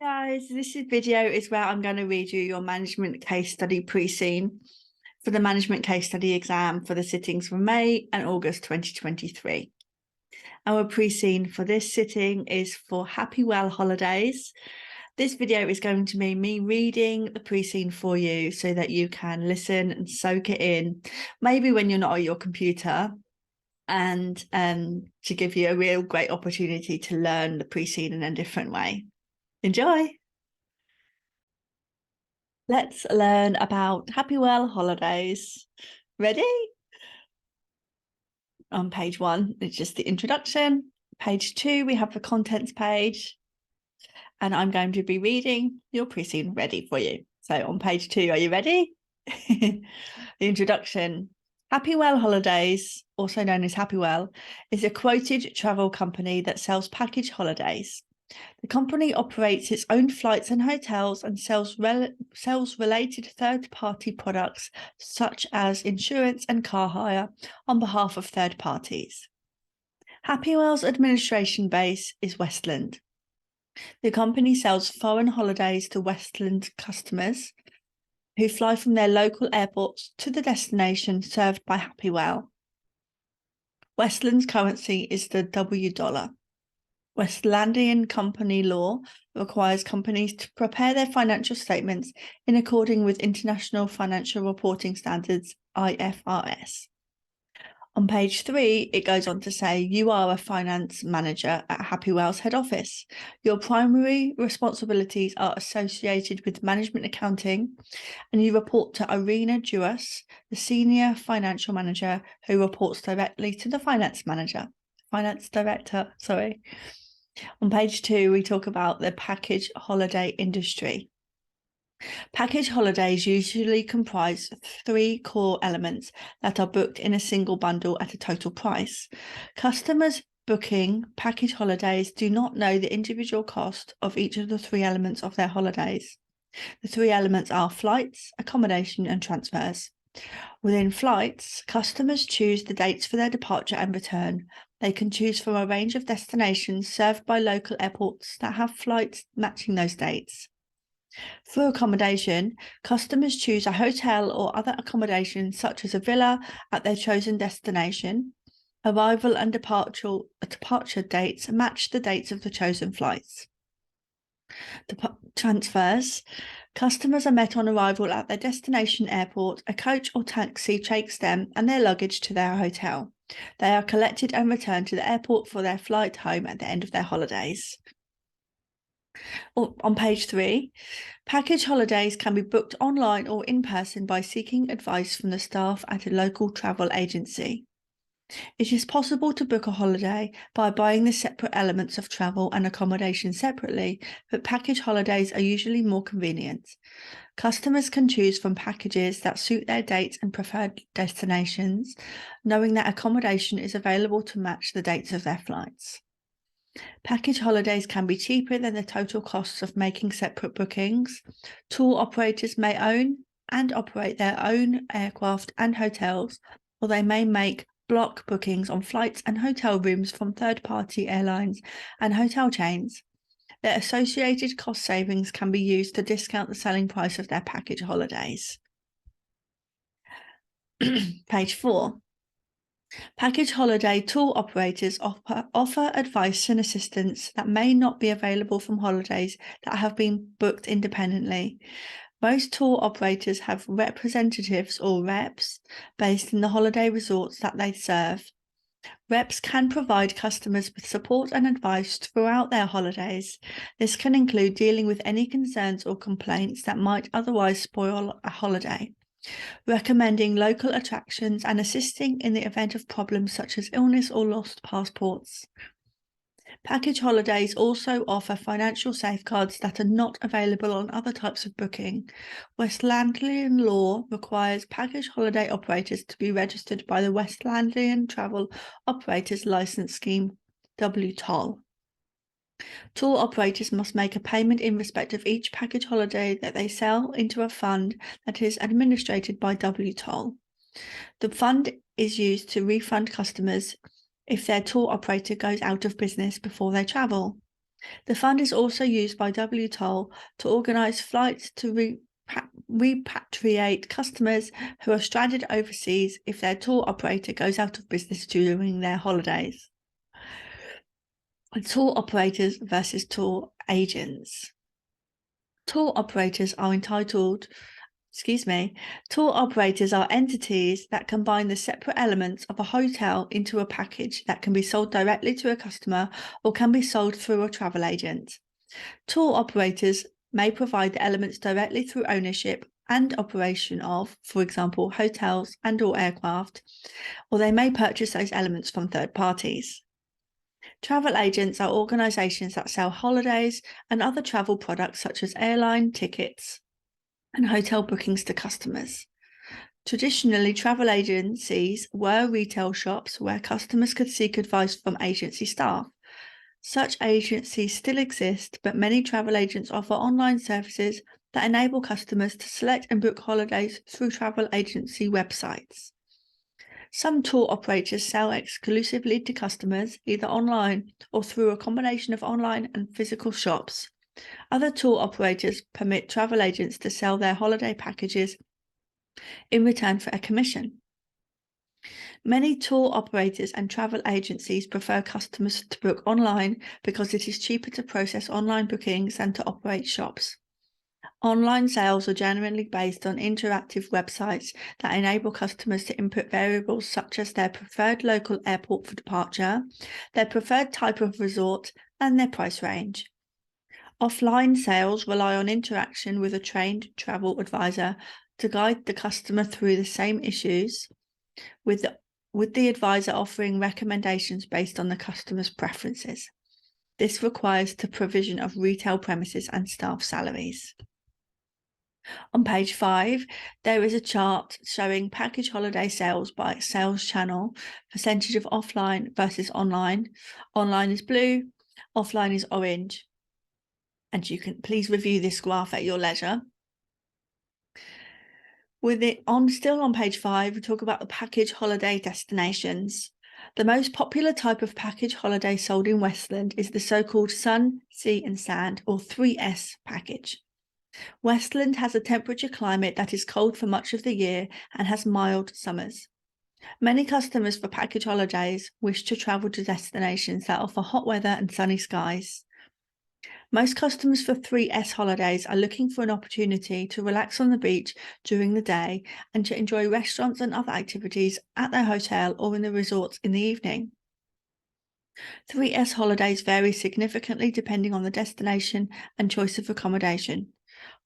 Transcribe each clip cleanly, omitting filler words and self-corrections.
Guys, this video is where I'm going to read you your management case study pre-scene for the management case study exam for the sittings for May and August 2023. Our pre-scene for this sitting is for Happywell holidays. This video is going to be me reading the pre-scene for you so that you can listen and soak it in, maybe when you're not at your computer, and to give you a real great opportunity to learn the pre-scene in a different way. Enjoy! Let's learn about Happywell holidays. Ready? On page 1, it's just the introduction. Page 2, we have the contents page. And I'm going to be reading your pre-scene ready for you. So on page 2, are you ready? The introduction. Happywell Holidays, also known as Happywell, is a quoted travel company that sells package holidays. The company operates its own flights and hotels and sells related third-party products such as insurance and car hire on behalf of third parties. Happywell's administration base is Westland. The company sells foreign holidays to Westland customers who fly from their local airports to the destination served by Happywell. Westland's currency is the W dollar. Westlandian company law requires companies to prepare their financial statements in accordance with International Financial Reporting Standards, IFRS. On page 3, it goes on to say you are a finance manager at Happywell's head office. Your primary responsibilities are associated with management accounting, and you report to Irina Duas, the senior financial manager, who reports directly to the finance director. On page 2, we talk about the package holiday industry. Package holidays usually comprise 3 core elements that are booked in a single bundle at a total price. Customers booking package holidays do not know the individual cost of each of the 3 elements of their holidays. The 3 elements are flights, accommodation, and transfers. Within flights, customers choose the dates for their departure and return. They can choose from a range of destinations served by local airports that have flights matching those dates. For accommodation, customers choose a hotel or other accommodation such as a villa at their chosen destination. Arrival and departure dates match the dates of the chosen flights. Transfers. Customers are met on arrival at their destination airport. A coach or taxi takes them and their luggage to their hotel. They are collected and returned to the airport for their flight home at the end of their holidays. On page 3, package holidays can be booked online or in person by seeking advice from the staff at a local travel agency. It is possible to book a holiday by buying the separate elements of travel and accommodation separately, but package holidays are usually more convenient. Customers can choose from packages that suit their dates and preferred destinations, knowing that accommodation is available to match the dates of their flights. Package holidays can be cheaper than the total costs of making separate bookings. Tour operators may own and operate their own aircraft and hotels, or they may make block bookings on flights and hotel rooms from third-party airlines and hotel chains. Their associated cost savings can be used to discount the selling price of their package holidays. Page 4. Package holiday tour operators offer advice and assistance that may not be available from holidays that have been booked independently. Most tour operators have representatives or reps based in the holiday resorts that they serve. Reps can provide customers with support and advice throughout their holidays. This can include dealing with any concerns or complaints that might otherwise spoil a holiday, recommending local attractions, and assisting in the event of problems such as illness or lost passports. Package holidays also offer financial safeguards that are not available on other types of booking. Westlandian law requires package holiday operators to be registered by the Westlandian Travel Operators Licence Scheme, WTOL. Tour operators must make a payment in respect of each package holiday that they sell into a fund that is administered by WTOL. The fund is used to refund customers if their tour operator goes out of business before they travel. The fund is also used by WTOL to organise flights to repatriate customers who are stranded overseas if their tour operator goes out of business during their holidays. Tour operators versus tour agents. Tour operators are entities that combine the separate elements of a hotel into a package that can be sold directly to a customer or can be sold through a travel agent. Tour operators may provide the elements directly through ownership and operation of, for example, hotels and/or aircraft, or they may purchase those elements from third parties. Travel agents are organisations that sell holidays and other travel products such as airline tickets and hotel bookings to customers. Traditionally, travel agencies were retail shops where customers could seek advice from agency staff. Such agencies still exist, but many travel agents offer online services that enable customers to select and book holidays through travel agency websites. Some tour operators sell exclusively to customers, either online or through a combination of online and physical shops. Other tour operators permit travel agents to sell their holiday packages in return for a commission. Many tour operators and travel agencies prefer customers to book online because it is cheaper to process online bookings than to operate shops. Online sales are generally based on interactive websites that enable customers to input variables such as their preferred local airport for departure, their preferred type of resort, and their price range. Offline sales rely on interaction with a trained travel advisor to guide the customer through the same issues, with the advisor offering recommendations based on the customer's preferences. This requires the provision of retail premises and staff salaries. On page 5, there is a chart showing package holiday sales by sales channel, percentage of offline versus online. Online is blue, offline is orange. And you can please review this graph at your leisure. Still on page 5, we talk about the package holiday destinations. The most popular type of package holiday sold in Westland is the so-called Sun, Sea and Sand, or 3S package. Westland has a temperature climate that is cold for much of the year and has mild summers. Many customers for package holidays wish to travel to destinations that offer hot weather and sunny skies. Most customers for 3S holidays are looking for an opportunity to relax on the beach during the day and to enjoy restaurants and other activities at their hotel or in the resorts in the evening. 3S holidays vary significantly depending on the destination and choice of accommodation.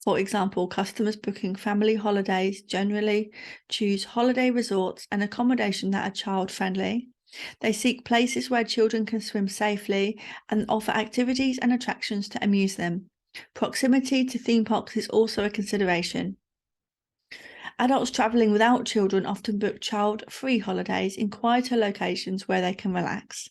For example, customers booking family holidays generally choose holiday resorts and accommodation that are child-friendly. They seek places where children can swim safely and offer activities and attractions to amuse them. Proximity to theme parks is also a consideration. Adults travelling without children often book child-free holidays in quieter locations where they can relax.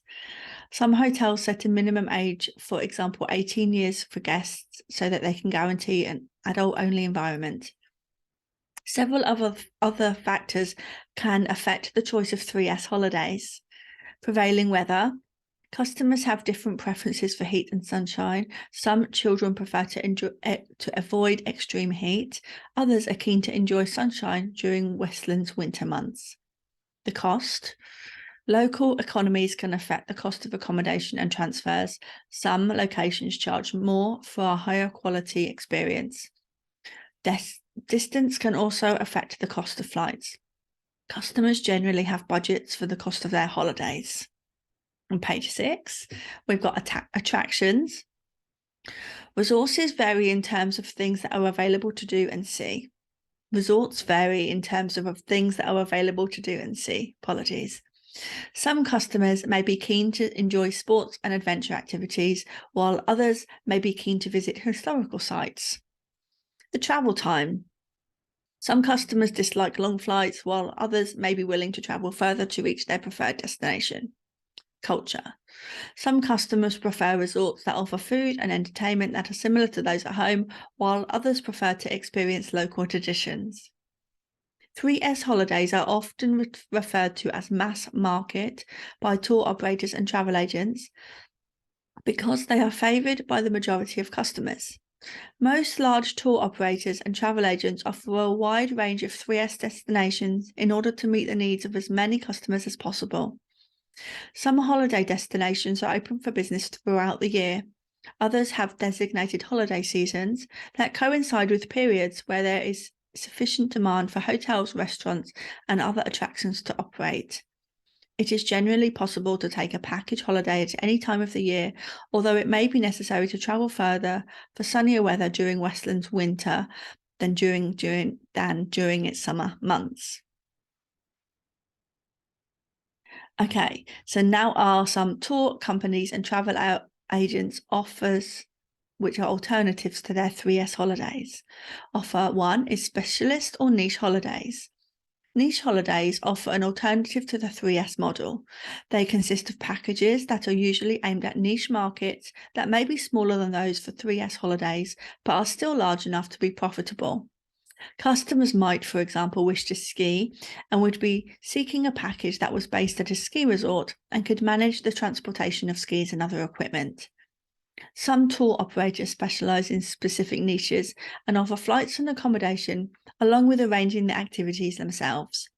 Some hotels set a minimum age, for example, 18 years for guests, so that they can guarantee an adult-only environment. Several other factors can affect the choice of 3S holidays. Prevailing weather. Customers have different preferences for heat and sunshine. Some children prefer to avoid extreme heat. Others are keen to enjoy sunshine during Westland's winter months. The cost. Local economies can affect the cost of accommodation and transfers. Some locations charge more for a higher quality experience. Distance can also affect the cost of flights. Customers generally have budgets for the cost of their holidays. On page 6, we've got attractions. Resources vary in terms of things that are available to do and see. Resorts vary in terms of things that are available to do and see. Apologies. Some customers may be keen to enjoy sports and adventure activities, while others may be keen to visit historical sites. The travel time. Some customers dislike long flights, while others may be willing to travel further to reach their preferred destination. Culture. Some customers prefer resorts that offer food and entertainment that are similar to those at home, while others prefer to experience local traditions. 3S holidays are often referred to as mass market by tour operators and travel agents. because they are favoured by the majority of customers. Most large tour operators and travel agents offer a wide range of 3S destinations in order to meet the needs of as many customers as possible. Some holiday destinations are open for business throughout the year. Others have designated holiday seasons that coincide with periods where there is sufficient demand for hotels, restaurants, and other attractions to operate. It is generally possible to take a package holiday at any time of the year, although it may be necessary to travel further for sunnier weather during Westland's winter than during its summer months. Okay, so now are some tour companies and travel agents offers which are alternatives to their 3S holidays. Offer 1 is specialist or niche holidays. Niche holidays offer an alternative to the 3S model. They consist of packages that are usually aimed at niche markets that may be smaller than those for 3S holidays, but are still large enough to be profitable. Customers might, for example, wish to ski and would be seeking a package that was based at a ski resort and could manage the transportation of skis and other equipment. Some tour operators specialise in specific niches and offer flights and accommodation along with arranging the activities themselves.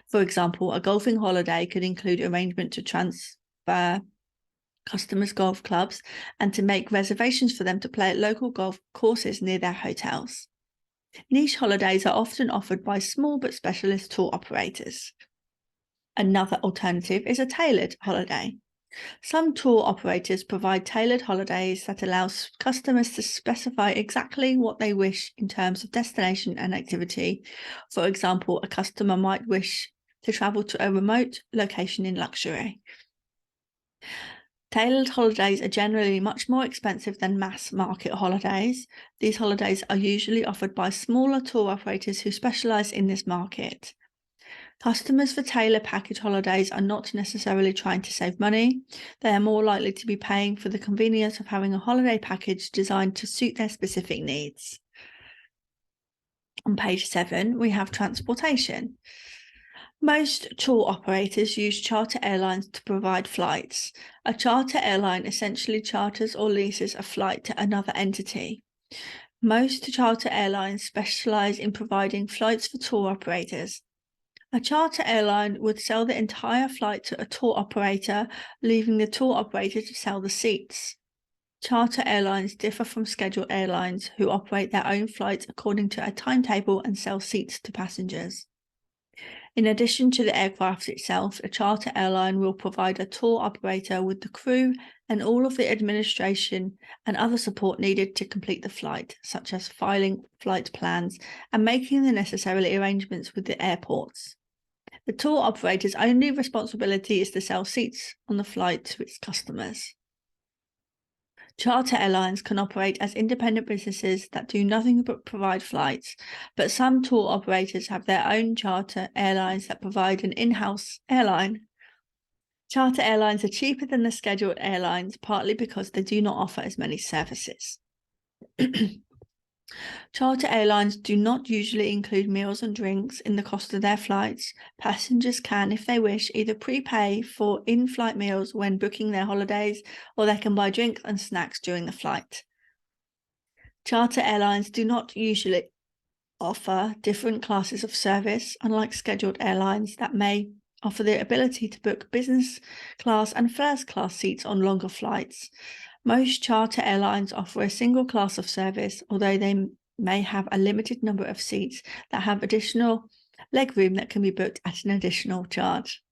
For example, a golfing holiday could include arrangement to transfer customers' golf clubs and to make reservations for them to play at local golf courses near their hotels. Niche holidays are often offered by small but specialist tour operators. Another alternative is a tailored holiday. Some tour operators provide tailored holidays that allow customers to specify exactly what they wish in terms of destination and activity. For example, a customer might wish to travel to a remote location in luxury. Tailored holidays are generally much more expensive than mass market holidays. These holidays are usually offered by smaller tour operators who specialise in this market. Customers for tailored package holidays are not necessarily trying to save money. They are more likely to be paying for the convenience of having a holiday package designed to suit their specific needs. On page 7, we have transportation. Most tour operators use charter airlines to provide flights. A charter airline essentially charters or leases a flight to another entity. Most charter airlines specialise in providing flights for tour operators. A charter airline would sell the entire flight to a tour operator, leaving the tour operator to sell the seats. Charter airlines differ from scheduled airlines, who operate their own flights according to a timetable and sell seats to passengers. In addition to the aircraft itself, a charter airline will provide a tour operator with the crew and all of the administration and other support needed to complete the flight, such as filing flight plans and making the necessary arrangements with the airports. The tour operator's only responsibility is to sell seats on the flight to its customers. Charter airlines can operate as independent businesses that do nothing but provide flights, but some tour operators have their own charter airlines that provide an in-house airline. Charter airlines are cheaper than the scheduled airlines, partly because they do not offer as many services. Charter airlines do not usually include meals and drinks in the cost of their flights. Passengers can, if they wish, either prepay for in-flight meals when booking their holidays, or they can buy drinks and snacks during the flight. Charter airlines do not usually offer different classes of service, unlike scheduled airlines that may offer the ability to book business class and first class seats on longer flights. Most charter airlines offer a single class of service, although they may have a limited number of seats that have additional legroom that can be booked at an additional charge.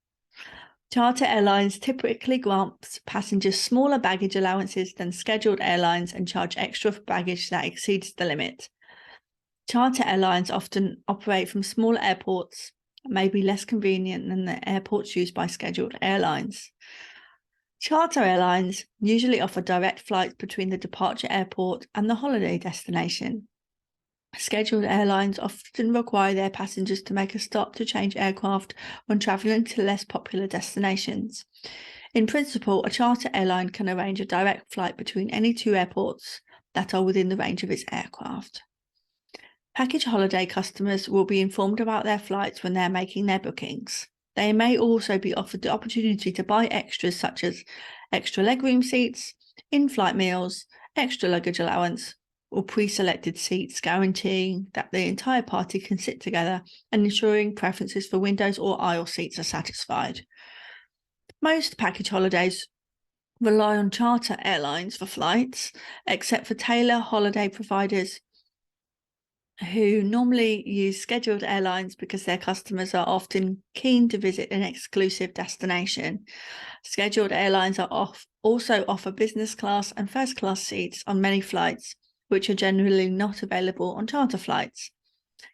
Charter airlines typically grant passengers smaller baggage allowances than scheduled airlines and charge extra for baggage that exceeds the limit. Charter airlines often operate from smaller airports and may be less convenient than the airports used by scheduled airlines. Charter airlines usually offer direct flights between the departure airport and the holiday destination. Scheduled airlines often require their passengers to make a stop to change aircraft when travelling to less popular destinations. In principle, a charter airline can arrange a direct flight between any two airports that are within the range of its aircraft. Package holiday customers will be informed about their flights when they are making their bookings. They may also be offered the opportunity to buy extras such as extra legroom seats, in-flight meals, extra luggage allowance, or pre-selected seats, guaranteeing that the entire party can sit together and ensuring preferences for windows or aisle seats are satisfied. Most package holidays rely on charter airlines for flights, except for tailor holiday providers who normally use scheduled airlines because their customers are often keen to visit an exclusive destination. Scheduled airlines also offer business class and first class seats on many flights, which are generally not available on charter flights.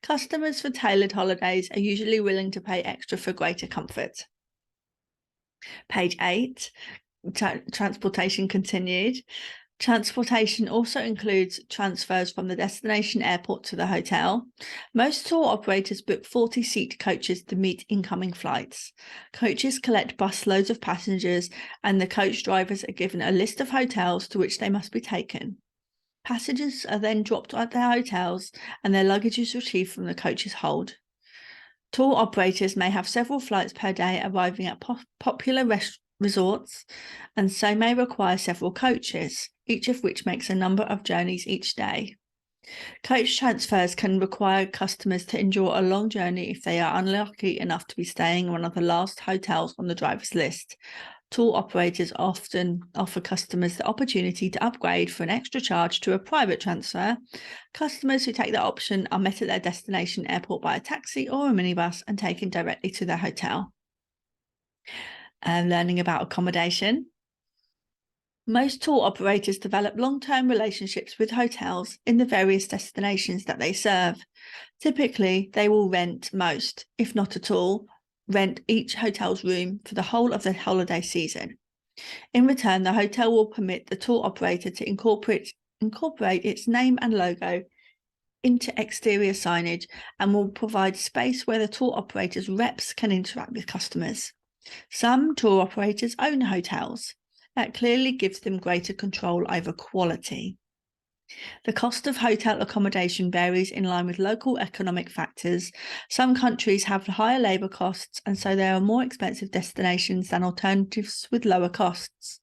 Customers for tailored holidays are usually willing to pay extra for greater comfort. Page 8, transportation continued. Transportation also includes transfers from the destination airport to the hotel. Most tour operators book 40-seat coaches to meet incoming flights. Coaches collect busloads of passengers, and the coach drivers are given a list of hotels to which they must be taken. Passengers are then dropped at their hotels, and their luggage is retrieved from the coach's hold. Tour operators may have several flights per day arriving at popular resorts, and so may require several coaches, each of which makes a number of journeys each day. Coach transfers can require customers to endure a long journey if they are unlucky enough to be staying in one of the last hotels on the driver's list. Tour operators often offer customers the opportunity to upgrade for an extra charge to a private transfer. Customers who take that option are met at their destination airport by a taxi or a minibus and taken directly to their hotel. Learning about accommodation. Most tour operators develop long-term relationships with hotels in the various destinations that they serve. Typically, they will rent most, if not at all, rent each hotel's room for the whole of the holiday season. In return, the hotel will permit the tour operator to incorporate its name and logo into exterior signage and will provide space where the tour operator's reps can interact with customers. Some tour operators own hotels. That clearly gives them greater control over quality. The cost of hotel accommodation varies in line with local economic factors. Some countries have higher labour costs, and so there are more expensive destinations than alternatives with lower costs.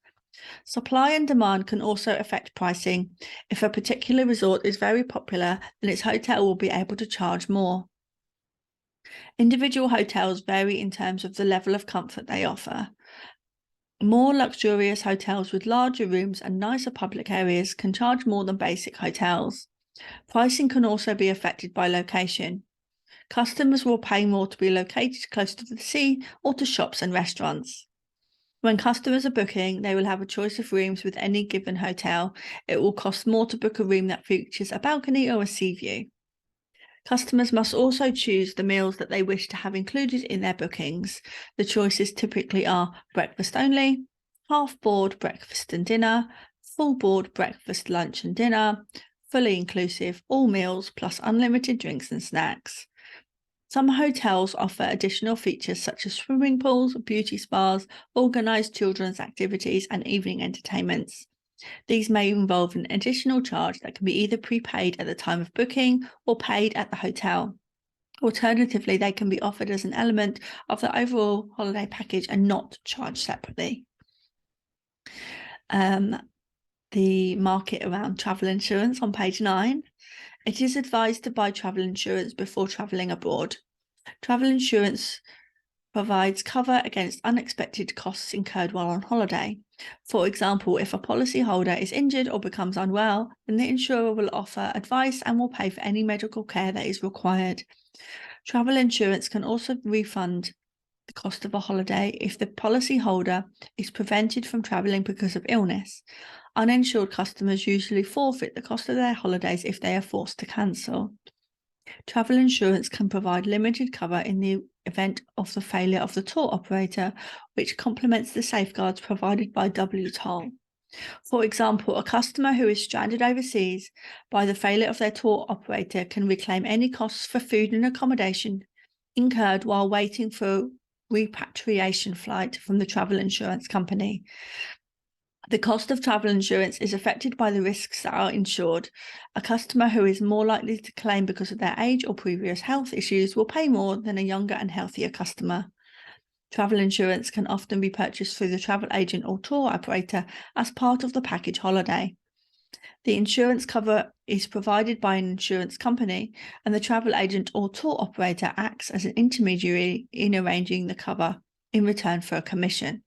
Supply and demand can also affect pricing. If a particular resort is very popular, then its hotel will be able to charge more. Individual hotels vary in terms of the level of comfort they offer. More luxurious hotels with larger rooms and nicer public areas can charge more than basic hotels. Pricing can also be affected by location. Customers will pay more to be located close to the sea or to shops and restaurants. When customers are booking, they will have a choice of rooms with any given hotel. It will cost more to book a room that features a balcony or a sea view. Customers must also choose the meals that they wish to have included in their bookings. The choices typically are breakfast only, half-board breakfast and dinner, full-board breakfast, lunch and dinner, fully inclusive, all meals plus unlimited drinks and snacks. Some hotels offer additional features such as swimming pools, beauty spas, organised children's activities and evening entertainments. These may involve an additional charge that can be either prepaid at the time of booking or paid at the hotel. Alternatively, they can be offered as an element of the overall holiday package and not charged separately. The market around travel insurance on page 9. It is advised to buy travel insurance before travelling abroad. Travel insurance provides cover against unexpected costs incurred while on holiday. For example, if a policyholder is injured or becomes unwell, then the insurer will offer advice and will pay for any medical care that is required. Travel insurance can also refund the cost of a holiday if the policyholder is prevented from travelling because of illness. Uninsured customers usually forfeit the cost of their holidays if they are forced to cancel. Travel insurance can provide limited cover in the event of the failure of the tour operator, which complements the safeguards provided by WTOL. For example, a customer who is stranded overseas by the failure of their tour operator can reclaim any costs for food and accommodation incurred while waiting for a repatriation flight from the travel insurance company. The cost of travel insurance is affected by the risks that are insured. A customer who is more likely to claim because of their age or previous health issues will pay more than a younger and healthier customer. Travel insurance can often be purchased through the travel agent or tour operator as part of the package holiday. The insurance cover is provided by an insurance company, and the travel agent or tour operator acts as an intermediary in arranging the cover in return for a commission.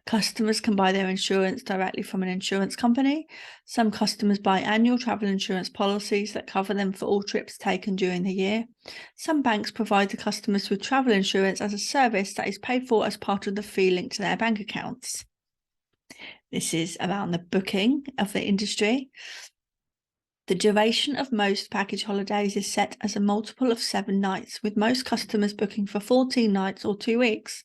Customers can buy their insurance directly from an insurance company. Some customers buy annual travel insurance policies that cover them for all trips taken during the year. Some banks provide the customers with travel insurance as a service that is paid for as part of the fee linked to their bank accounts. This is around the booking of the industry. The duration of most package holidays is set as a multiple of 7 nights, with most customers booking for 14 nights or 2 weeks.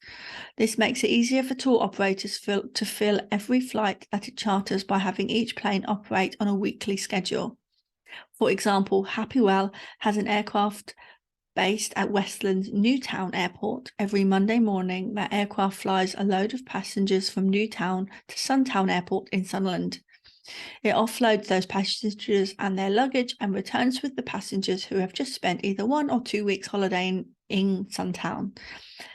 This makes it easier for tour operators to fill every flight that it charters by having each plane operate on a weekly schedule. For example, Happywell has an aircraft based at Westland's Newtown Airport. Every Monday morning, that aircraft flies a load of passengers from Newtown to Suntown Airport in Sunderland. It offloads those passengers and their luggage and returns with the passengers who have just spent either 1 or 2 weeks holidaying in Suntown.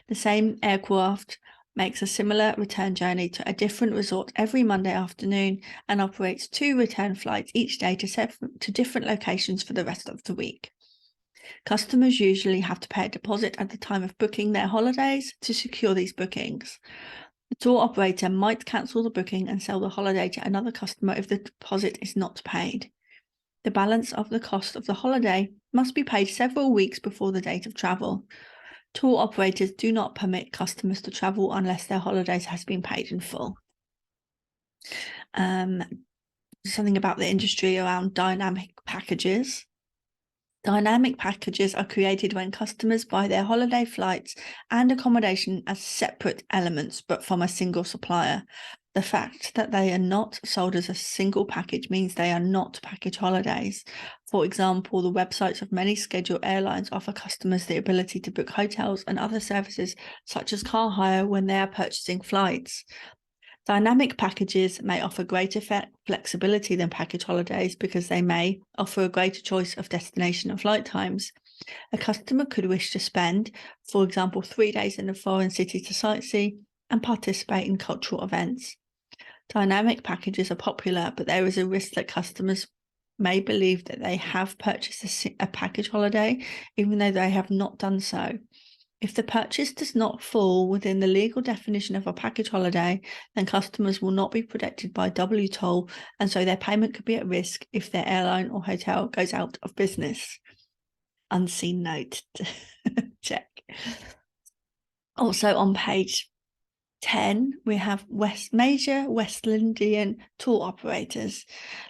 The same aircraft makes a similar return journey to a different resort every Monday afternoon and operates 2 return flights each day to different locations for the rest of the week. Customers usually have to pay a deposit at the time of booking their holidays to secure these bookings. The tour operator might cancel the booking and sell the holiday to another customer if the deposit is not paid. The balance of the cost of the holiday must be paid several weeks before the date of travel. Tour operators do not permit customers to travel unless their holidays has been paid in full. Something about the industry around dynamic packages. Dynamic packages are created when customers buy their holiday flights and accommodation as separate elements, but from a single supplier. The fact that they are not sold as a single package means they are not package holidays. For example, the websites of many scheduled airlines offer customers the ability to book hotels and other services, such as car hire, when they are purchasing flights. Dynamic packages may offer greater flexibility than package holidays because they may offer a greater choice of destination and flight times. A customer could wish to spend, for example, 3 days in a foreign city to sightsee and participate in cultural events. Dynamic packages are popular, but there is a risk that customers may believe that they have purchased a package holiday, even though they have not done so. If the purchase does not fall within the legal definition of a package holiday, then customers will not be protected by WTOL, and so their payment could be at risk if their airline or hotel goes out of business. Unseen note. Check. Also on page 10, we have major Westlandian tour operators.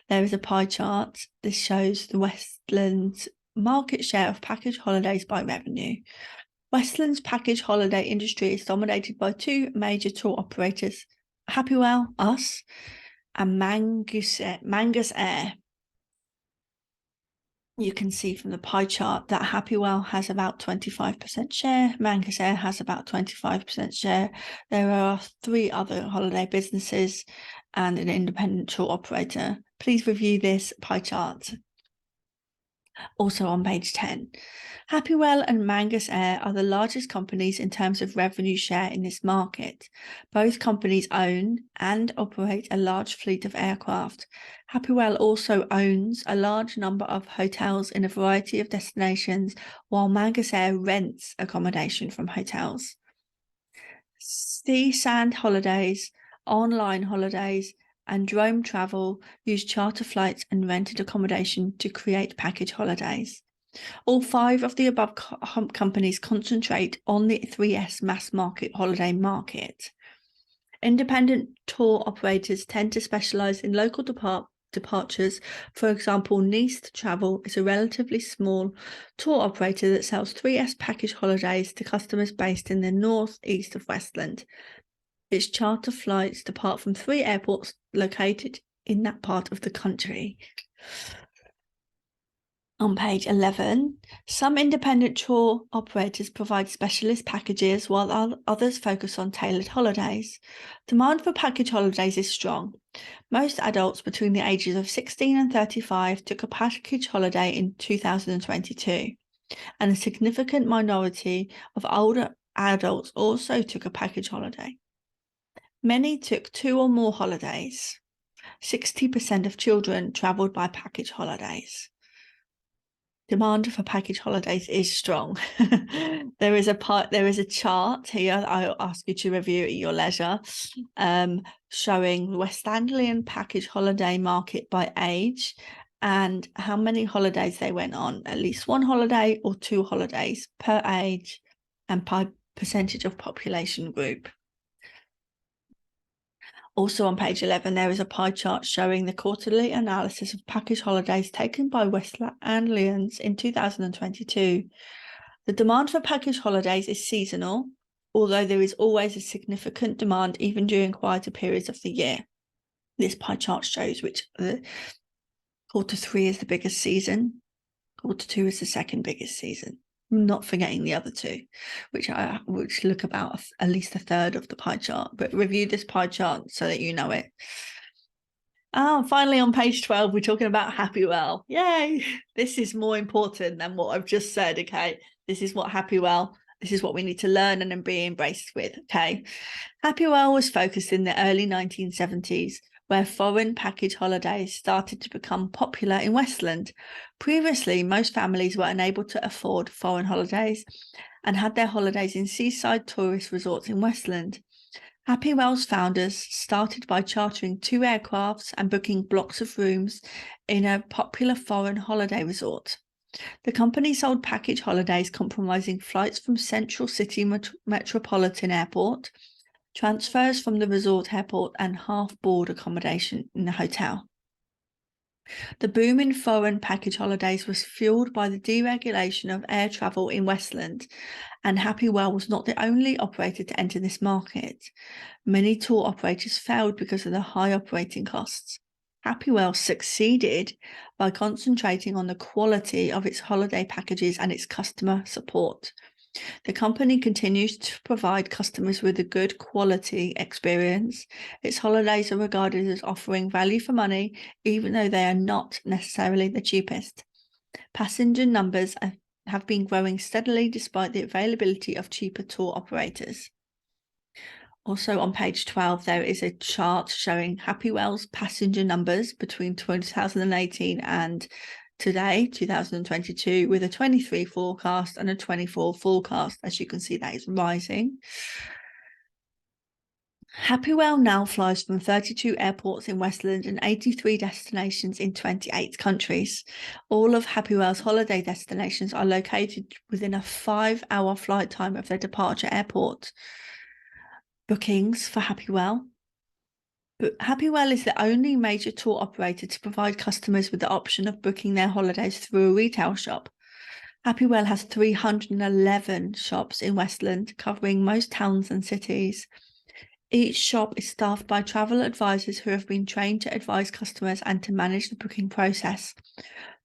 There is a pie chart. This shows the Westlands market share of package holidays by revenue. Westland's package holiday industry is dominated by 2 major tour operators, Happywell, us, and Mangus Air. You can see from the pie chart that Happywell has about 25% share, Mangus Air has about 25% share. There are 3 other holiday businesses and an independent tour operator. Please review this pie chart. Also on page 10, Happywell and Mangus Air are the largest companies in terms of revenue share in this market. Both companies own and operate a large fleet of aircraft. Happywell also owns a large number of hotels in a variety of destinations, while Mangus Air rents accommodation from hotels. Sea Sand Holidays, Online Holidays, and Drome Travel use charter flights and rented accommodation to create package holidays. All 5 of the above companies concentrate on the 3S mass market holiday market. Independent tour operators tend to specialize in local departures. For example, Nice Travel is a relatively small tour operator that sells 3S package holidays to customers based in the northeast of Westland. Its charter flights depart from 3 airports located in that part of the country. On page 11, some independent tour operators provide specialist packages while others focus on tailored holidays. Demand for package holidays is strong. Most adults between the ages of 16 and 35 took a package holiday in 2022, and a significant minority of older adults also took a package holiday. Many took 2 or more holidays. 60% of children travelled by package holidays. Demand for package holidays is strong. There is a chart here I'll ask you to review at your leisure, showing the West Anglian package holiday market by age and how many holidays they went on, at least 1 holiday or 2 holidays per age and by percentage of population group. Also on page 11, there is a pie chart showing the quarterly analysis of package holidays taken by West Anglians in 2022. The demand for package holidays is seasonal, although there is always a significant demand even during quieter periods of the year. This pie chart shows which quarter 3 is the biggest season, quarter 2 is the second biggest season. Not forgetting the other 2, which look about at least a third of the pie chart, but review this pie chart so that you know it. Finally on page 12, we're talking about Happywell. Yay! This is more important than what I've just said, okay? This is what Happywell, this is what we need to learn and be embraced with, okay? Happywell was focused in the early 1970s, where foreign package holidays started to become popular in Westland. Previously, most families were unable to afford foreign holidays and had their holidays in seaside tourist resorts in Westland. Happywell's founders started by chartering 2 aircrafts and booking blocks of rooms in a popular foreign holiday resort. The company sold package holidays comprising flights from Central City Metropolitan Airport, transfers from the resort airport, and half-board accommodation in the hotel. The boom in foreign package holidays was fueled by the deregulation of air travel in Westland, and Happywell was not the only operator to enter this market. Many tour operators failed because of the high operating costs. Happywell succeeded by concentrating on the quality of its holiday packages and its customer support. The company continues to provide customers with a good quality experience. Its holidays are regarded as offering value for money, even though they are not necessarily the cheapest. Passenger numbers have been growing steadily despite the availability of cheaper tour operators. Also on page 12, there is a chart showing Happywell's passenger numbers between 2018 and today, 2022, with a 23 forecast and a 24 forecast. As you can see, that is rising. Happywell now flies from 32 airports in Westland and 83 destinations in 28 countries. All of Happywell's holiday destinations are located within a 5-hour flight time of their departure airport. Bookings for Happywell. Happywell is the only major tour operator to provide customers with the option of booking their holidays through a retail shop. Happywell has 311 shops in Westland, covering most towns and cities. Each shop is staffed by travel advisors who have been trained to advise customers and to manage the booking process.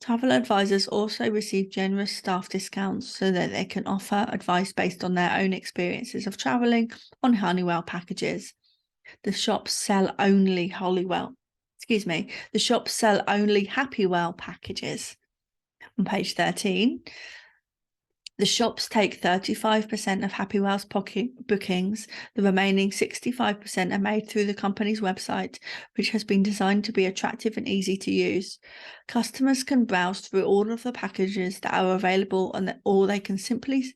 Travel advisors also receive generous staff discounts so that they can offer advice based on their own experiences of travelling on Happywell packages. The shops sell only Happywell packages. On page 13, the shops take 35% of Happywell's bookings. The remaining 65% are made through the company's website, which has been designed to be attractive and easy to use. Customers can browse through all of the packages that are available, or they can simply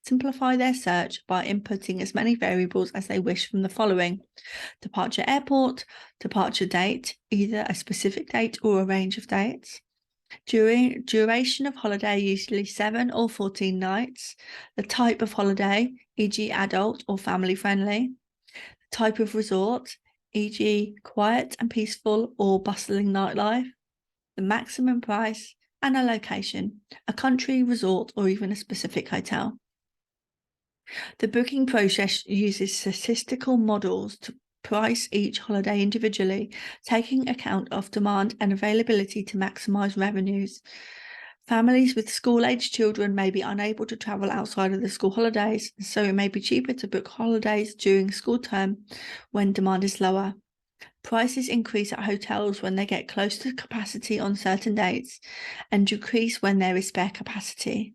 simplify their search by inputting as many variables as they wish from the following: departure airport, departure date, either a specific date or a range of dates, duration of holiday, usually 7 or 14 nights, the type of holiday, e.g. adult or family friendly, the type of resort, e.g. quiet and peaceful or bustling nightlife, the maximum price, and a location, a country, resort, or even a specific hotel. The booking process uses statistical models to price each holiday individually, taking account of demand and availability to maximize revenues. Families with school-aged children may be unable to travel outside of the school holidays, so it may be cheaper to book holidays during school term when demand is lower. Prices increase at hotels when they get close to capacity on certain dates and decrease when there is spare capacity.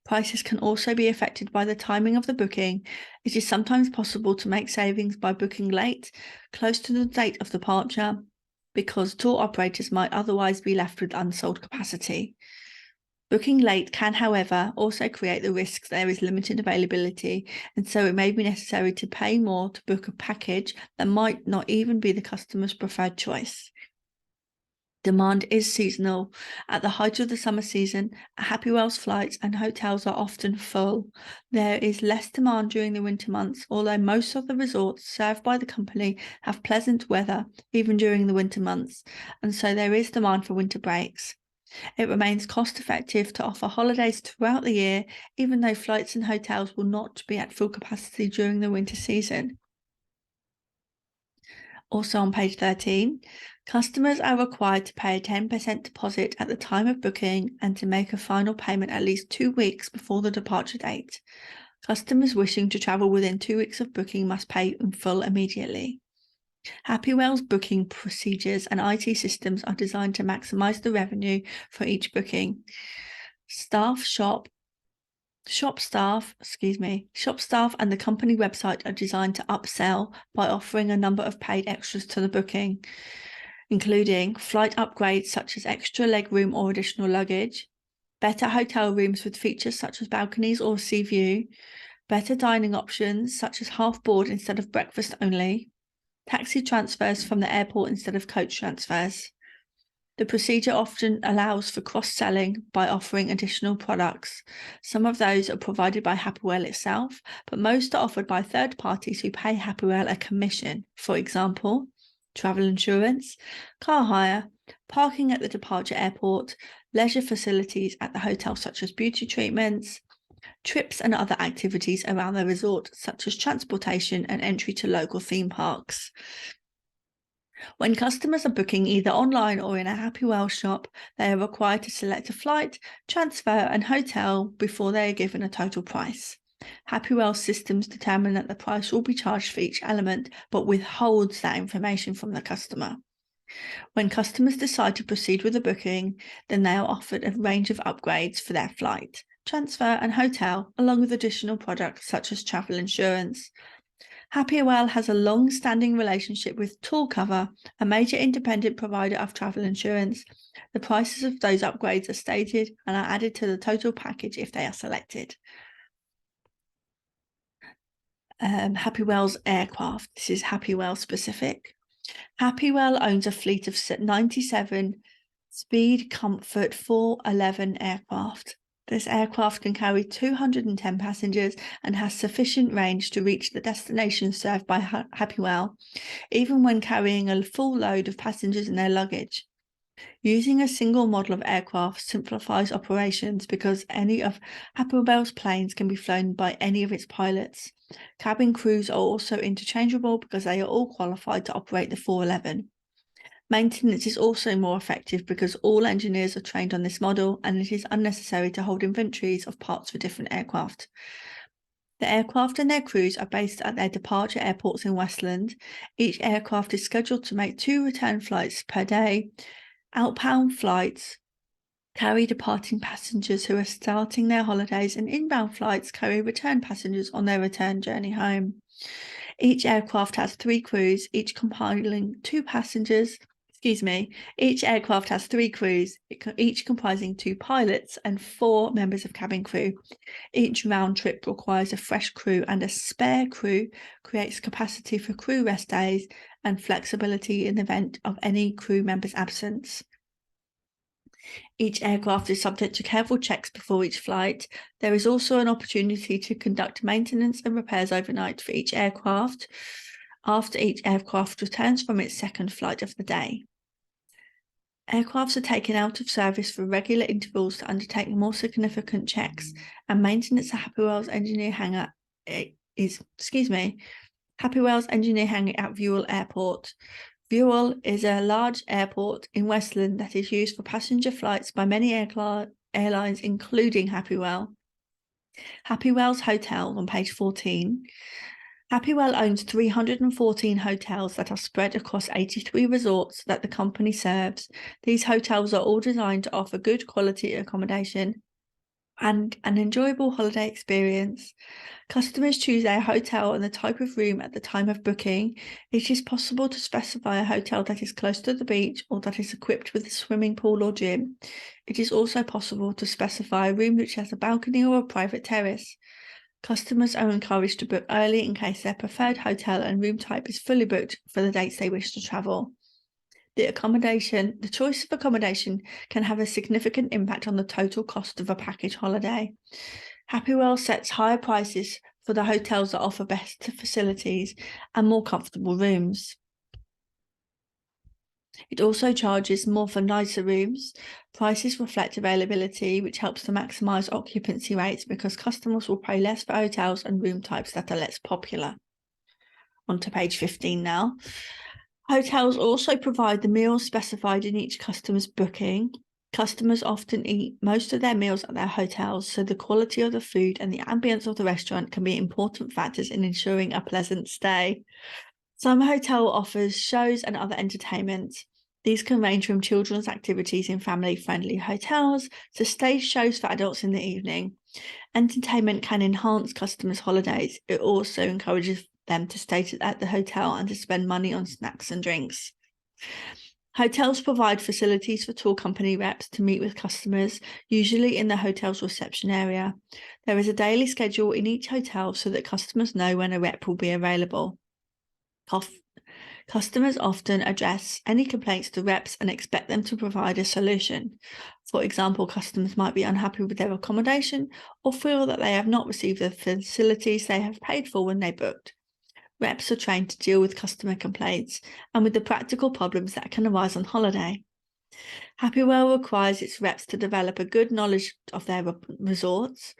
Prices can also be affected by the timing of the booking. It is sometimes possible to make savings by booking late, close to the date of departure, because tour operators might otherwise be left with unsold capacity. Booking late can, however, also create the risk there is limited availability, and so it may be necessary to pay more to book a package that might not even be the customer's preferred choice. Demand is seasonal. At the height of the summer season, Happywell's flights and hotels are often full. There is less demand during the winter months, although most of the resorts served by the company have pleasant weather even during the winter months, and so there is demand for winter breaks. It remains cost-effective to offer holidays throughout the year, even though flights and hotels will not be at full capacity during the winter season. Also on page 13, customers are required to pay a 10% deposit at the time of booking and to make a final payment at least 2 weeks before the departure date. Customers wishing to travel within 2 weeks of booking must pay in full immediately. Happywell's booking procedures and IT systems are designed to maximize the revenue for each booking. Shop staff and the company website are designed to upsell by offering a number of paid extras to the booking, including flight upgrades such as extra legroom or additional luggage, better hotel rooms with features such as balconies or sea view, better dining options such as half board instead of breakfast only, taxi transfers from the airport instead of coach transfers. The procedure often allows for cross-selling by offering additional products. Some of those are provided by Happywell itself, but most are offered by third parties who pay Happywell a commission. For example, travel insurance, car hire, parking at the departure airport, leisure facilities at the hotel such as beauty treatments, trips and other activities around the resort such as transportation and entry to local theme parks. When customers are booking either online or in a Happywell shop, they are required to select a flight, transfer, and hotel before they are given a total price. Happywell systems determine that the price will be charged for each element, but withholds that information from the customer. When customers decide to proceed with the booking, then they are offered a range of upgrades for their flight, transfer, and hotel, along with additional products such as travel insurance. Happywell has a long-standing relationship with Tourcover, a major independent provider of travel insurance. The prices of those upgrades are stated and are added to the total package if they are selected. Happywell's aircraft. This is Happywell specific. Happywell owns a fleet of 97 Speed Comfort 411 aircraft. This aircraft can carry 210 passengers and has sufficient range to reach the destination served by Happywell, even when carrying a full load of passengers and their luggage. Using a single model of aircraft simplifies operations because any of Happywell's planes can be flown by any of its pilots. Cabin crews are also interchangeable because they are all qualified to operate the 411. Maintenance is also more effective because all engineers are trained on this model and it is unnecessary to hold inventories of parts for different aircraft. The aircraft and their crews are based at their departure airports in Westland. Each aircraft is scheduled to make 2 return flights per day. Outbound flights carry departing passengers who are starting their holidays, and inbound flights carry return passengers on their return journey home. Each aircraft has 3 crews, each comprising 2 passengers. Each aircraft has 3 crews, each comprising 2 pilots and 4 members of cabin crew. Each round trip requires a fresh crew, and a spare crew creates capacity for crew rest days and flexibility in the event of any crew member's absence. Each aircraft is subject to careful checks before each flight. There is also an opportunity to conduct maintenance and repairs overnight for each aircraft after each aircraft returns from its second flight of the day. Aircrafts are taken out of service for regular intervals to undertake more significant checks, and maintenance at Happywell's engineer hangar Happywell's engineer hangar at Happywell Airport. Happywell is a large airport in Westland that is used for passenger flights by many airlines, including Happywell. Happywell's hotel on page 14. Happywell owns 314 hotels that are spread across 83 resorts that the company serves. These hotels are all designed to offer good quality accommodation and an enjoyable holiday experience. Customers choose their hotel and the type of room at the time of booking. It is possible to specify a hotel that is close to the beach or that is equipped with a swimming pool or gym. It is also possible to specify a room which has a balcony or a private terrace. Customers are encouraged to book early in case their preferred hotel and room type is fully booked for the dates they wish to travel. The choice of accommodation can have a significant impact on the total cost of a package holiday. Happywell sets higher prices for the hotels that offer better facilities and more comfortable rooms. It also charges more for nicer rooms. Prices reflect availability, which helps to maximise occupancy rates because customers will pay less for hotels and room types that are less popular. On to page 15 now. Hotels also provide the meals specified in each customer's booking. Customers often eat most of their meals at their hotels, so the quality of the food and the ambience of the restaurant can be important factors in ensuring a pleasant stay. Some hotel offers shows and other entertainment. These can range from children's activities in family-friendly hotels to stage shows for adults in the evening. Entertainment can enhance customers' holidays. It also encourages them to stay at the hotel and to spend money on snacks and drinks. Hotels provide facilities for tour company reps to meet with customers, usually in the hotel's reception area. There is a daily schedule in each hotel so that customers know when a rep will be available. Customers often address any complaints to reps and expect them to provide a solution. For example, customers might be unhappy with their accommodation or feel that they have not received the facilities they have paid for when they booked. Reps are trained to deal with customer complaints and with the practical problems that can arise on holiday. Happywell requires its reps to develop a good knowledge of their resorts.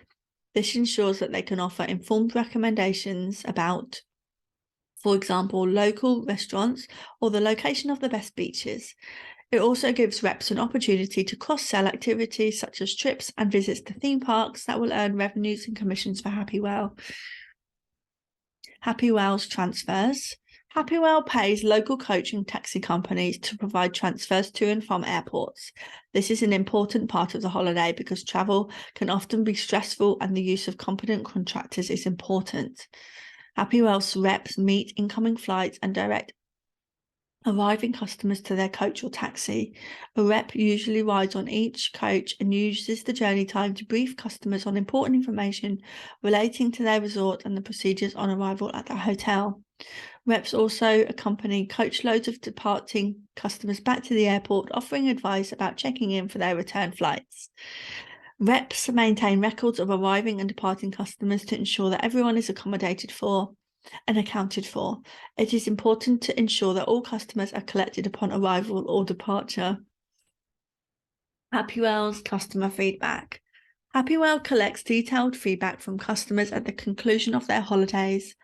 This ensures that they can offer informed recommendations about, for example, local restaurants or the location of the best beaches. It also gives reps an opportunity to cross-sell activities such as trips and visits to theme parks that will earn revenues and commissions for Happywell. Happywell's transfers. Happywell pays local coach and taxi companies to provide transfers to and from airports. This is an important part of the holiday because travel can often be stressful and the use of competent contractors is important. Happywell's reps meet incoming flights and direct arriving customers to their coach or taxi. A rep usually rides on each coach and uses the journey time to brief customers on important information relating to their resort and the procedures on arrival at the hotel. Reps also accompany coach loads of departing customers back to the airport, offering advice about checking in for their return flights. Reps maintain records of arriving and departing customers to ensure that everyone is accommodated for and accounted for. It is important to ensure that all customers are collected upon arrival or departure. Happywell's customer feedback. Happywell collects detailed feedback from customers at the conclusion of their holidays.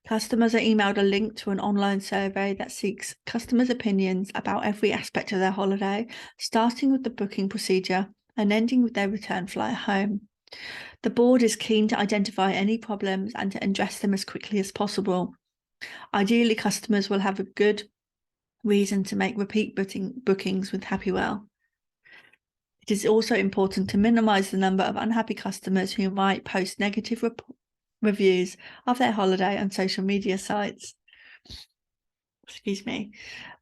Customers are emailed a link to an online survey that seeks customers' opinions about every aspect of their holiday, starting with the booking procedure and ending with their return flight home. The board is keen to identify any problems and to address them as quickly as possible. Ideally, customers will have a good reason to make repeat bookings with Happywell. It is also important to minimise the number of unhappy customers who might post negative reviews of their holiday on social media sites. Excuse me.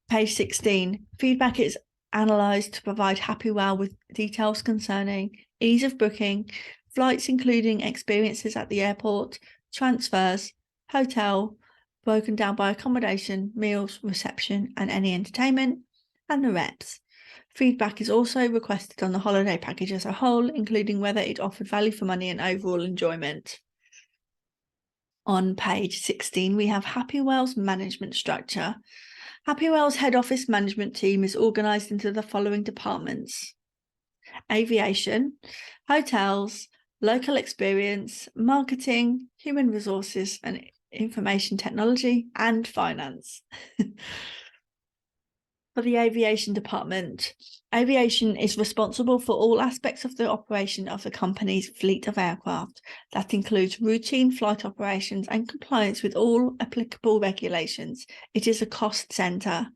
Page 16. Feedback is analysed to provide Happywell with details concerning ease of booking, flights including experiences at the airport, transfers, hotel, broken down by accommodation, meals, reception, and any entertainment, and the reps. Feedback is also requested on the holiday package as a whole, including whether it offered value for money and overall enjoyment. On page 16, we have Happywell's management structure. Happywell's head office management team is organised into the following departments: aviation, hotels, local experience, marketing, human resources and information technology, and finance. For the aviation department, aviation is responsible for all aspects of the operation of the company's fleet of aircraft. That includes routine flight operations and compliance with all applicable regulations. It is a cost centre.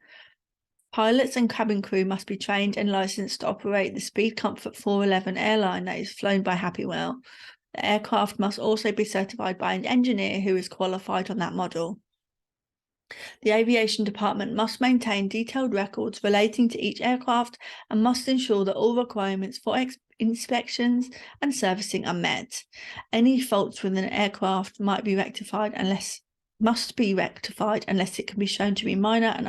Pilots and cabin crew must be trained and licensed to operate the Speed Comfort 411 airline that is flown by Happywell. The aircraft must also be certified by an engineer who is qualified on that model. The aviation department must maintain detailed records relating to each aircraft and must ensure that all requirements for inspections and servicing are met. Any faults with an aircraft must be rectified unless it can be shown to be minor and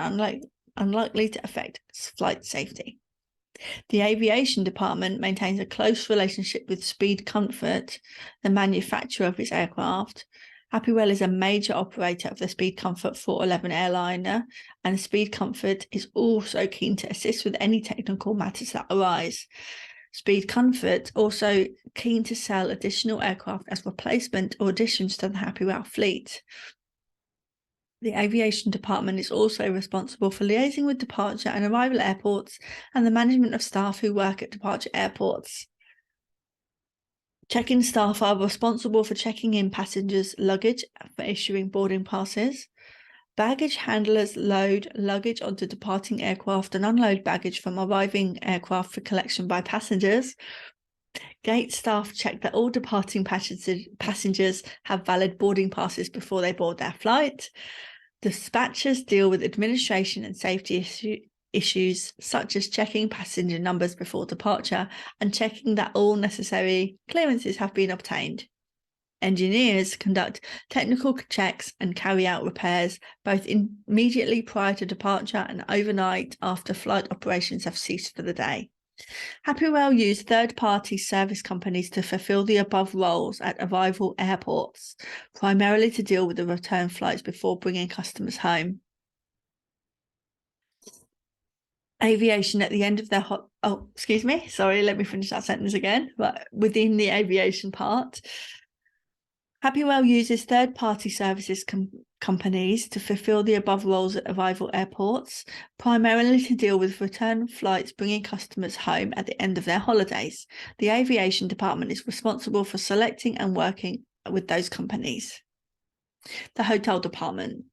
unlikely to affect flight safety. The aviation department maintains a close relationship with Speed Comfort, the manufacturer of its aircraft. Happywell is a major operator of the Speed Comfort 411 airliner, and Speed Comfort is also keen to assist with any technical matters that arise. Speed Comfort also keen to sell additional aircraft as replacement or additions to the Happywell fleet. The aviation department is also responsible for liaising with departure and arrival airports and the management of staff who work at departure airports. Check-in staff are responsible for checking in passengers' luggage for issuing boarding passes. Baggage handlers load luggage onto departing aircraft and unload baggage from arriving aircraft for collection by passengers. Gate staff check that all departing passengers have valid boarding passes before they board their flight. Dispatchers deal with administration and safety issues such as checking passenger numbers before departure and checking that all necessary clearances have been obtained. Engineers conduct technical checks and carry out repairs both immediately prior to departure and overnight after flight operations have ceased for the day. Happywell use third-party service companies to fulfill the above roles at arrival airports, primarily to deal with the return flights before bringing customers home. Aviation at the end of their let me finish that sentence again. But within the aviation part, Happywell uses third-party services companies to fulfill the above roles at arrival airports, primarily to deal with return flights bringing customers home at the end of their holidays. The aviation department is responsible for selecting and working with those companies. The hotel department.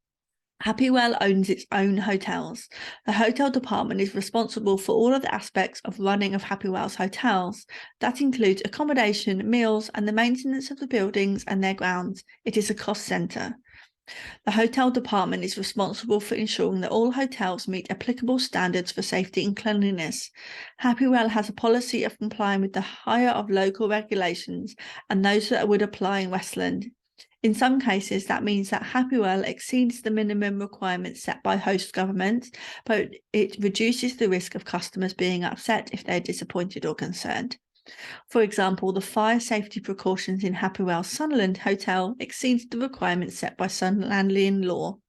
Happywell owns its own hotels. The hotel department is responsible for all of the aspects of running of Happywell's hotels. That includes accommodation, meals, and the maintenance of the buildings and their grounds. It is a cost centre. The hotel department is responsible for ensuring that all hotels meet applicable standards for safety and cleanliness. Happywell has a policy of complying with the higher of local regulations and those that would apply in Westland. In some cases, that means that Happywell exceeds the minimum requirements set by host governments, but it reduces the risk of customers being upset if they're disappointed or concerned. For example, the fire safety precautions in Happywell's Sunderland Hotel exceeds the requirements set by Sunderlandian law.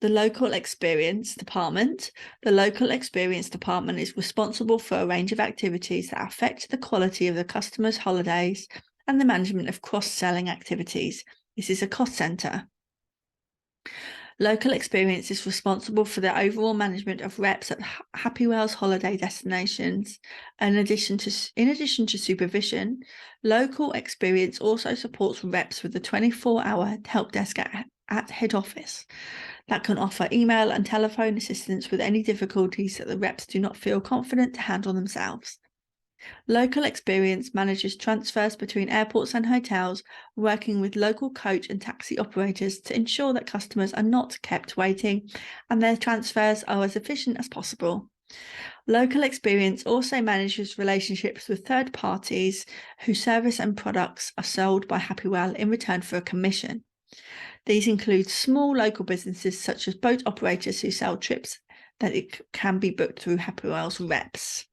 The Local Experience Department. The Local Experience Department is responsible for a range of activities that affect the quality of the customer's holidays and the management of cross-selling activities. This is a cost centre. Local Experience is responsible for the overall management of reps at Happywell's holiday destinations. In addition to supervision, Local Experience also supports reps with the 24-hour help desk at head office that can offer email and telephone assistance with any difficulties that the reps do not feel confident to handle themselves. Local Experience manages transfers between airports and hotels, working with local coach and taxi operators to ensure that customers are not kept waiting and their transfers are as efficient as possible. Local Experience also manages relationships with third parties whose service and products are sold by Happywell in return for a commission. These include small local businesses such as boat operators who sell trips that can be booked through Happywell's reps.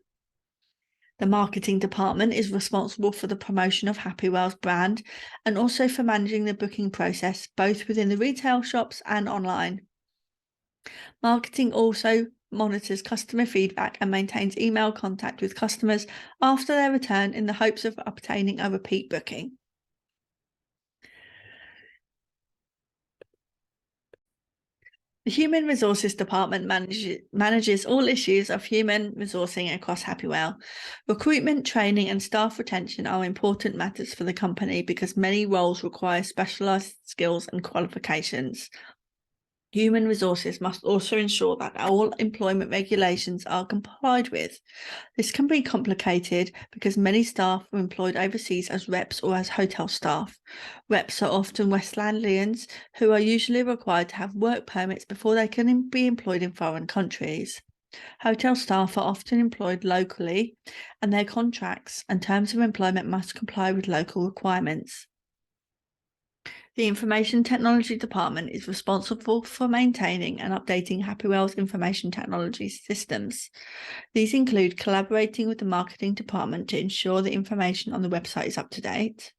The marketing department is responsible for the promotion of Happywell's brand and also for managing the booking process, both within the retail shops and online. Marketing also monitors customer feedback and maintains email contact with customers after their return in the hopes of obtaining a repeat booking. The Human Resources Department manages all issues of human resourcing across Happywell. Recruitment, training, and staff retention are important matters for the company because many roles require specialised skills and qualifications. Human resources must also ensure that all employment regulations are complied with. This can be complicated because many staff are employed overseas as reps or as hotel staff. Reps are often West Anglians who are usually required to have work permits before they can be employed in foreign countries. Hotel staff are often employed locally, and their contracts and terms of employment must comply with local requirements. The Information Technology Department is responsible for maintaining and updating Happywell's information technology systems. These include collaborating with the Marketing Department to ensure the information on the website is up to date.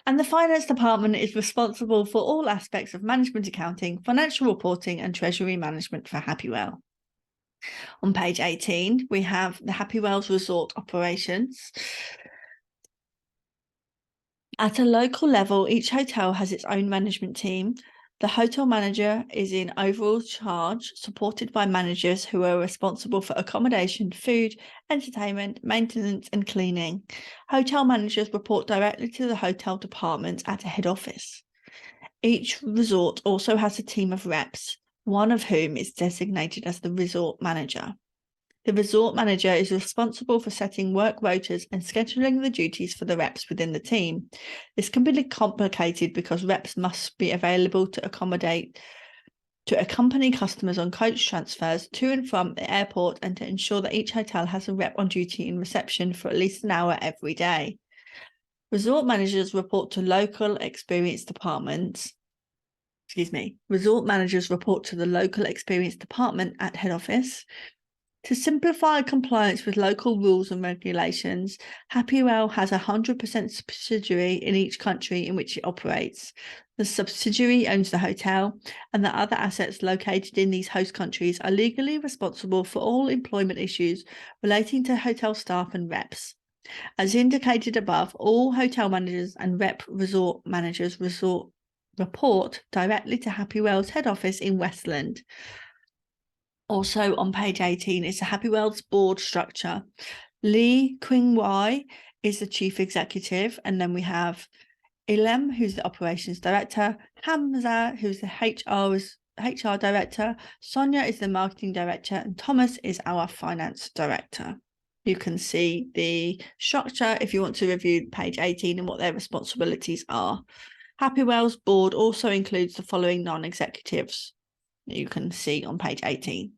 And the Finance Department is responsible for all aspects of management accounting, financial reporting, and treasury management for Happywell. On page 18, we have the Happywell's resort operations. At a local level, each hotel has its own management team. The hotel manager is in overall charge, supported by managers who are responsible for accommodation, food, entertainment, maintenance, and cleaning. Hotel managers report directly to the hotel department at a head office. Each resort also has a team of reps, one of whom is designated as the resort manager. The resort manager is responsible for setting work rotas and scheduling the duties for the reps within the team. This can be complicated because reps must be available to accompany customers on coach transfers to and from the airport, and to ensure that each hotel has a rep on duty in reception for at least an hour every day. Resort managers report to local experience departments. Resort managers report to the local experience department at head office. To simplify compliance with local rules and regulations, Happywell has a 100% subsidiary in each country in which it operates. The subsidiary owns the hotel, and the other assets located in these host countries are legally responsible for all employment issues relating to hotel staff and reps. As indicated above, all hotel managers and resort managers report directly to Happywell's head office in Westland. Also on page 18 is the Happywell's board structure. Lee Qing-Wai is the chief executive, and then we have Ilem, who's the operations director, Hamza, who's the HR director, Sonia is the marketing director, and Thomas is our finance director. You can see the structure if you want to review page 18 and what their responsibilities are. Happywell's board also includes the following non-executives that you can see on page 18.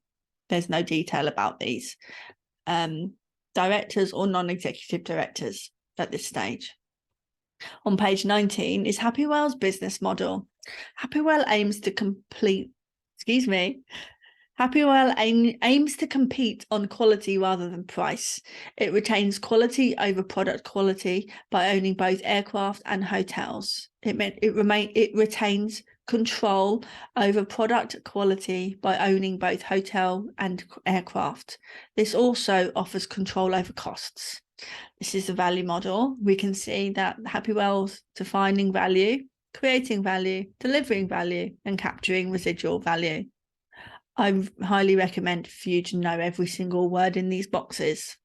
There's no detail about these directors or non-executive directors at this stage. On page 19 is Happywell's business model. Happywell aims to aims to compete on quality rather than price. It retains quality over product quality by owning both aircraft and hotels. It retains control over product quality by owning both hotel and aircraft. This also offers control over costs. This is the value model. We can see that Happywell's defining value, creating value, delivering value, and capturing residual value. I highly recommend for you to know every single word in these boxes.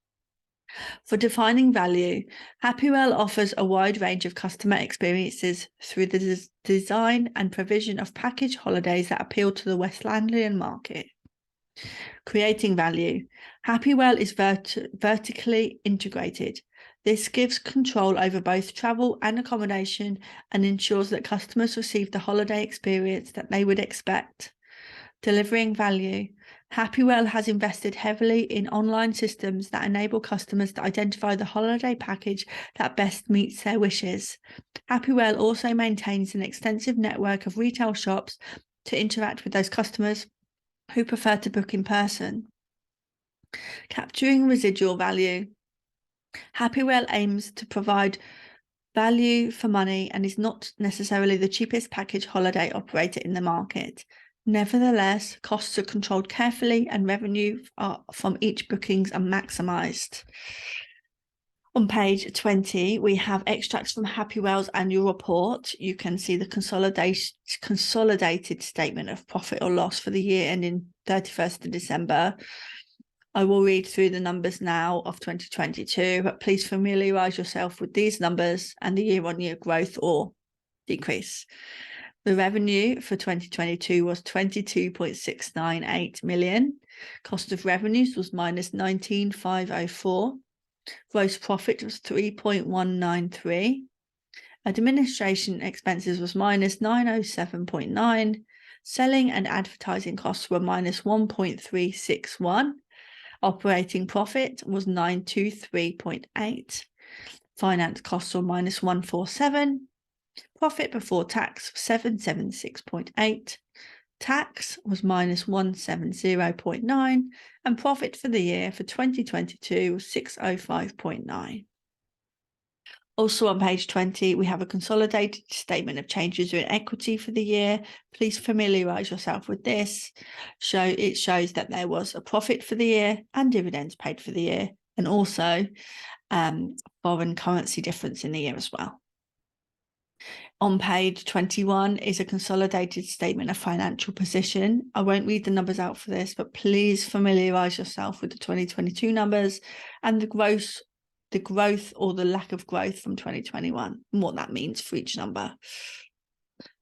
For defining value, Happywell offers a wide range of customer experiences through the design and provision of package holidays that appeal to the West Anglian market. Creating value. Happywell is vertically integrated. This gives control over both travel and accommodation and ensures that customers receive the holiday experience that they would expect. Delivering value. Happywell has invested heavily in online systems that enable customers to identify the holiday package that best meets their wishes. Happywell also maintains an extensive network of retail shops to interact with those customers who prefer to book in person. Capturing residual value. Happywell aims to provide value for money and is not necessarily the cheapest package holiday operator in the market. Nevertheless, costs are controlled carefully and revenue from each bookings are maximised. On page 20, we have extracts from Happywell's annual report. You can see the consolidated statement of profit or loss for the year ending 31st of December. I will read through the numbers now of 2022, but please familiarise yourself with these numbers and the year-on-year growth or decrease. The revenue for 2022 was 22.698 million. Cost of revenues was minus 19,504. Gross profit was 3.193. Administration expenses was minus 907.9. Selling and advertising costs were minus 1.361. Operating profit was 923.8. Finance costs were minus 147. Profit before tax was 776.8. Tax was minus 170.9. And profit for the year for 2022 was 605.9. Also on page 20, we have a consolidated statement of changes in equity for the year. Please familiarise yourself with this. It shows that there was a profit for the year and dividends paid for the year, and also foreign currency difference in the year as well. On page 21 is a consolidated statement of financial position. I won't read the numbers out for this, but please familiarise yourself with the 2022 numbers and the growth or the lack of growth from 2021 and what that means for each number.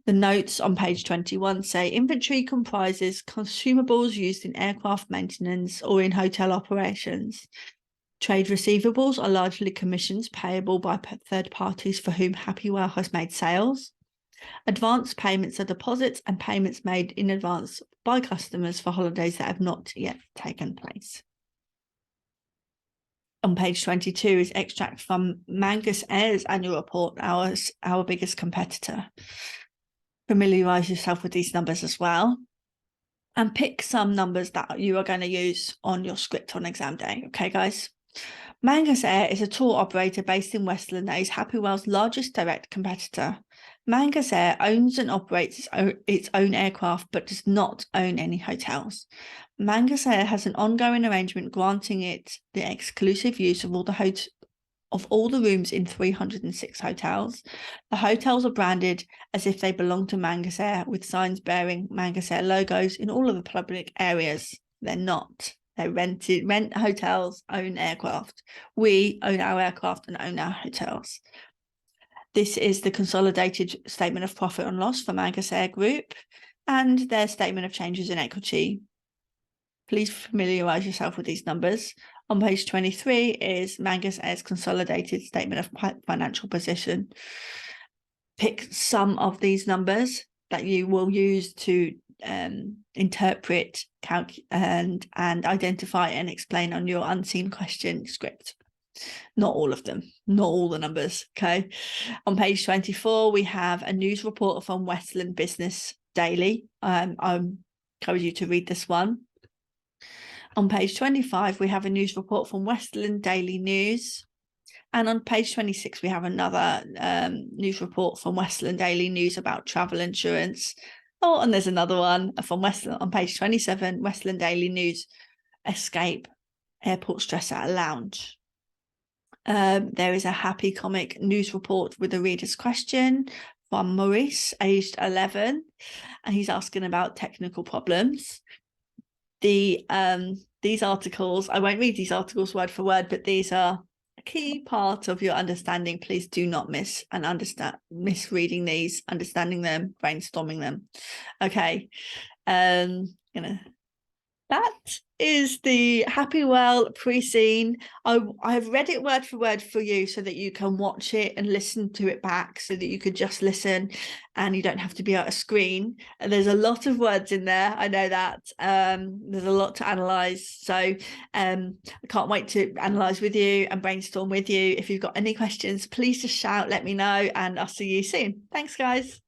The notes on page 21 say inventory comprises consumables used in aircraft maintenance or in hotel operations. Trade receivables are largely commissions payable by third parties for whom Happywell has made sales. Advance payments are deposits and payments made in advance by customers for holidays that have not yet taken place. On page 22 is extract from Mangus Air's annual report, our biggest competitor. Familiarise yourself with these numbers as well, and pick some numbers that you are going to use on your script on exam day. Okay, guys? Mangus Air is a tour operator based in West London and is Happywell's largest direct competitor. Mangus Air owns and operates its own aircraft but does not own any hotels. Mangus Air has an ongoing arrangement granting it the exclusive use of all the rooms in 306 hotels. The hotels are branded as if they belong to Mangus Air, with signs bearing Mangus Air logos in all of the public areas. They're not. They rent hotels, own aircraft. We own our aircraft and own our hotels. This is the consolidated statement of profit and loss for Mangus Air Group and their statement of changes in equity. Please familiarise yourself with these numbers. On page 23 is Mangus Air's consolidated statement of financial position. Pick some of these numbers that you will use to interpret, and identify and explain on your unseen question script. Not all of them, not all the numbers. Okay. On page 24, we have a news report from Westland Business Daily. I encourage you to read this one. On page 25, we have a news report from Westland Daily News. And on page 26, we have another news report from Westland Daily News about travel insurance. Oh, and there's another one from Westland on page 27, Westland Daily News, Escape Airport Stress at a Lounge. There is a happy comic news report with a reader's question from Maurice, aged 11, and he's asking about technical problems. These articles, I won't read these articles word for word, but these are a key part of your understanding. Please do not misreading these, understanding them, brainstorming them. Okay. That is the Happywell Preseen. I've read it word for word for you so that you can watch it and listen to it back, so that you could just listen and you don't have to be at a screen. And there's a lot of words in there. I know that. There's a lot to analyse. So I can't wait to analyse with you and brainstorm with you. If you've got any questions, please just shout, let me know, and I'll see you soon. Thanks, guys.